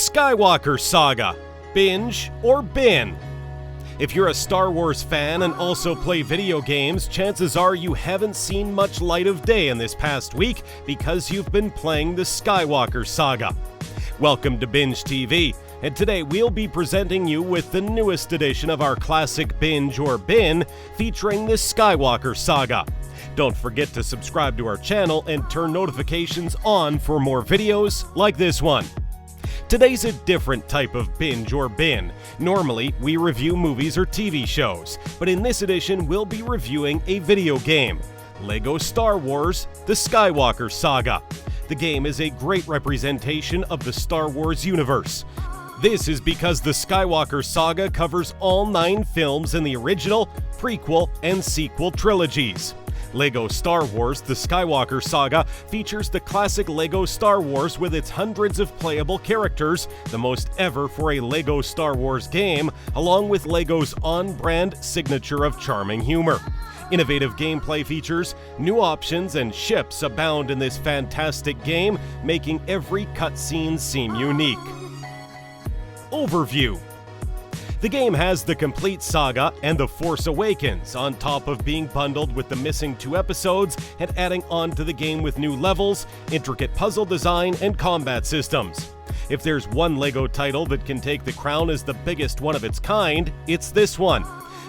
Skywalker Saga, Binge or Bin? If you're a Star Wars fan and also play video games, chances are you haven't seen much light of day in this past week because you've been playing the Skywalker Saga. Welcome to BingeTv, and today we'll be presenting you with the newest edition of our classic Binge or Bin featuring the Skywalker Saga. Don't forget to subscribe to our channel and turn notifications on for more videos like this one. Today's a different type of binge or bin. Normally, we review movies or TV shows, but in this edition, we'll be reviewing a video game, LEGO Star Wars: The Skywalker Saga. The game is a great representation of the Star Wars universe. This is because the Skywalker Saga covers all 9 films in the original, prequel, and sequel trilogies. LEGO Star Wars: The Skywalker Saga features the classic LEGO Star Wars with its hundreds of playable characters, the most ever for a LEGO Star Wars game, along with LEGO's on-brand signature of charming humor. Innovative gameplay features, new options, and ships abound in this fantastic game, making every cutscene seem unique. Overview. The game has the complete saga and The Force Awakens, on top of being bundled with the missing 2 episodes and adding on to the game with new levels, intricate puzzle design, and combat systems. If there's one LEGO title that can take the crown as the biggest one of its kind, it's this one.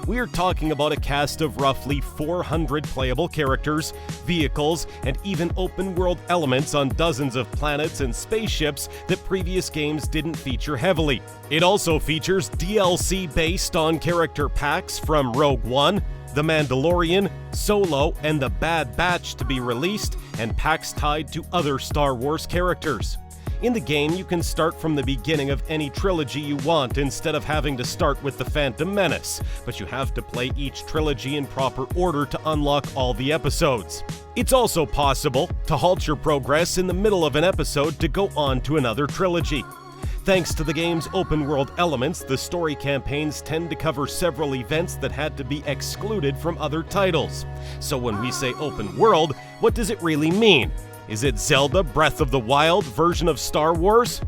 We're talking about a cast of roughly 400 playable characters, vehicles, and even open-world elements on dozens of planets and spaceships that previous games didn't feature heavily. It also features DLC based on character packs from Rogue One, The Mandalorian, Solo, and The Bad Batch to be released, and packs tied to other Star Wars characters. In the game, you can start from the beginning of any trilogy you want instead of having to start with The Phantom Menace, but you have to play each trilogy in proper order to unlock all the episodes. It's also possible to halt your progress in the middle of an episode to go on to another trilogy. Thanks to the game's open-world elements, the story campaigns tend to cover several events that had to be excluded from other titles. So when we say open world, what does it really mean? Is it Zelda Breath of the Wild version of Star Wars?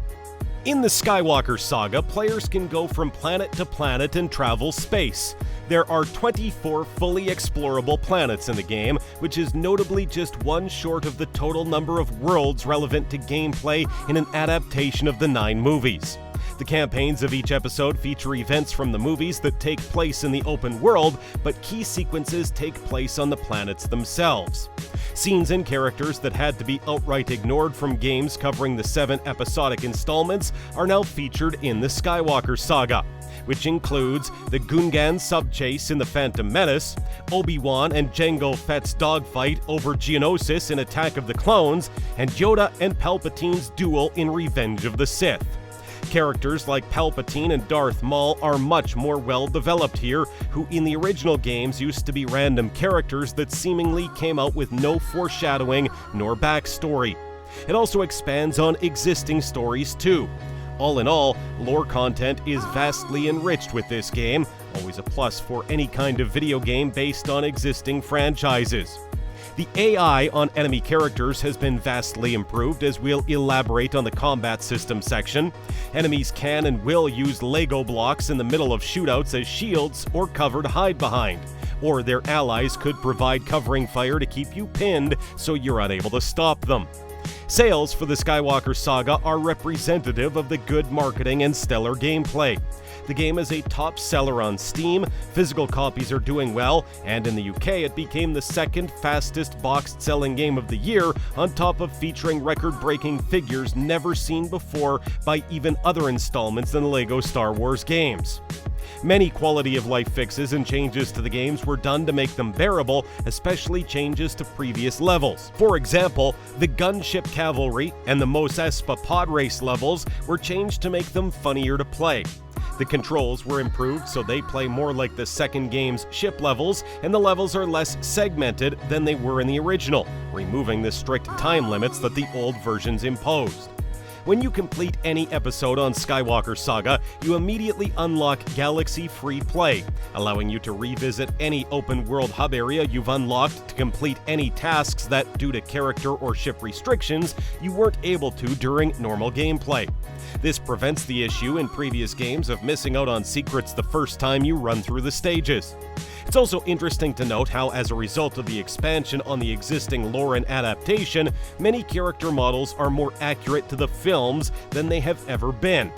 In the Skywalker Saga, players can go from planet to planet and travel space. There are 24 fully explorable planets in the game, which is notably just one short of the total number of worlds relevant to gameplay in an adaptation of the 9 movies. The campaigns of each episode feature events from the movies that take place in the open world, but key sequences take place on the planets themselves. Scenes and characters that had to be outright ignored from games covering the 7 episodic installments are now featured in the Skywalker Saga, which includes the Gungan subchase in The Phantom Menace, Obi-Wan and Jango Fett's dogfight over Geonosis in Attack of the Clones, and Yoda and Palpatine's duel in Revenge of the Sith. Characters like Palpatine and Darth Maul are much more well-developed here, who in the original games used to be random characters that seemingly came out with no foreshadowing nor backstory. It also expands on existing stories too. All in all, lore content is vastly enriched with this game, always a plus for any kind of video game based on existing franchises. The AI on enemy characters has been vastly improved, as we'll elaborate on the combat system section. Enemies can and will use LEGO blocks in the middle of shootouts as shields or cover to hide behind, or their allies could provide covering fire to keep you pinned so you're unable to stop them. Sales for the Skywalker Saga are representative of the good marketing and stellar gameplay. The game is a top seller on Steam, physical copies are doing well, and in the UK it became the 2nd fastest boxed selling game of the year, on top of featuring record-breaking figures never seen before by even other installments in the LEGO Star Wars games. Many quality-of-life fixes and changes to the games were done to make them bearable, especially changes to previous levels. For example, the Gunship Cavalry and the Mos Espa pod race levels were changed to make them funnier to play. The controls were improved so they play more like the second game's ship levels, and the levels are less segmented than they were in the original, removing the strict time limits that the old versions imposed. When you complete any episode on Skywalker Saga, you immediately unlock Galaxy Free Play, allowing you to revisit any open-world hub area you've unlocked to complete any tasks that, due to character or ship restrictions, you weren't able to during normal gameplay. This prevents the issue in previous games of missing out on secrets the first time you run through the stages. It's also interesting to note how, as a result of the expansion on the existing lore and adaptation, many character models are more accurate to the films than they have ever been.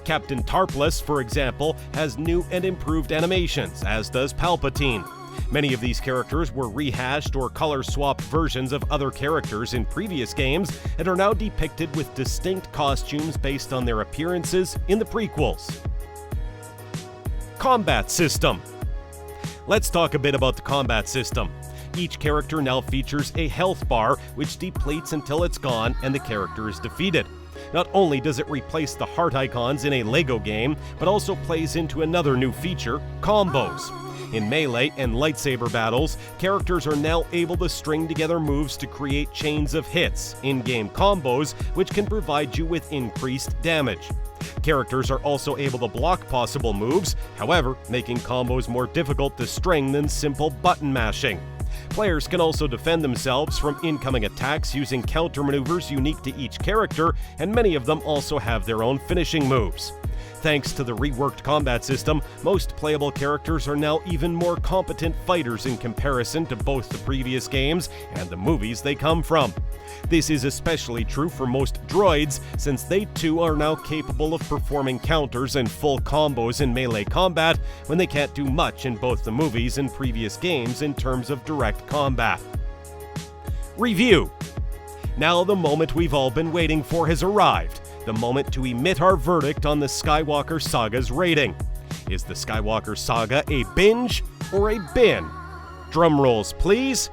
Captain Tarpless, for example, has new and improved animations, as does Palpatine. Many of these characters were rehashed or color-swapped versions of other characters in previous games and are now depicted with distinct costumes based on their appearances in the prequels. Combat System. Let's talk a bit about the combat system. Each character now features a health bar, which depletes until it's gone and the character is defeated. Not only does it replace the heart icons in a LEGO game, but also plays into another new feature, combos. In melee and lightsaber battles, characters are now able to string together moves to create chains of hits, in-game combos, which can provide you with increased damage. Characters are also able to block possible moves, however, making combos more difficult to string than simple button mashing. Players can also defend themselves from incoming attacks using counter maneuvers unique to each character, and many of them also have their own finishing moves. Thanks to the reworked combat system, most playable characters are now even more competent fighters in comparison to both the previous games and the movies they come from. This is especially true for most droids, since they too are now capable of performing counters and full combos in melee combat when they can't do much in both the movies and previous games in terms of direct combat. Review. Now the moment we've all been waiting for has arrived. The moment to emit our verdict on the Skywalker Saga's rating. Is the Skywalker Saga a binge or a bin? Drum rolls, please.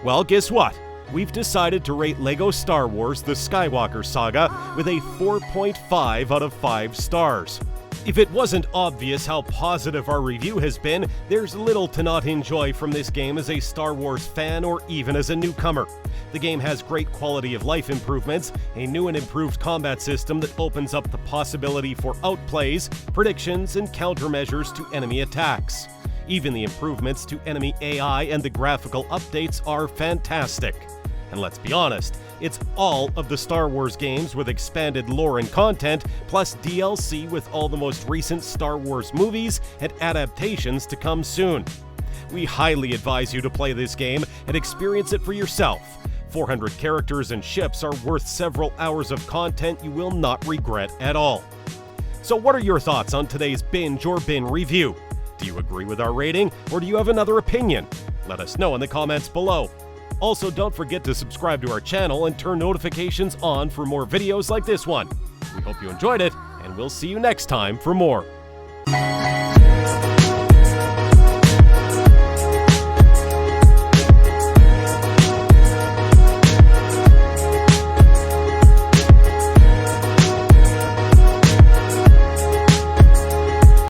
Well, guess what? We've decided to rate LEGO Star Wars The Skywalker Saga with a 4.5 out of 5 stars. If it wasn't obvious how positive our review has been, there's little to not enjoy from this game as a Star Wars fan or even as a newcomer. The game has great quality of life improvements, a new and improved combat system that opens up the possibility for outplays, predictions, and countermeasures to enemy attacks. Even the improvements to enemy AI and the graphical updates are fantastic. And let's be honest, it's all of the Star Wars games with expanded lore and content, plus DLC with all the most recent Star Wars movies and adaptations to come soon. We highly advise you to play this game and experience it for yourself. 400 characters and ships are worth several hours of content you will not regret at all. So what are your thoughts on today's Binge or Bin review? Do you agree with our rating, or do you have another opinion? Let us know in the comments below. Also, don't forget to subscribe to our channel and turn notifications on for more videos like this one. We hope you enjoyed it, and we'll see you next time for more.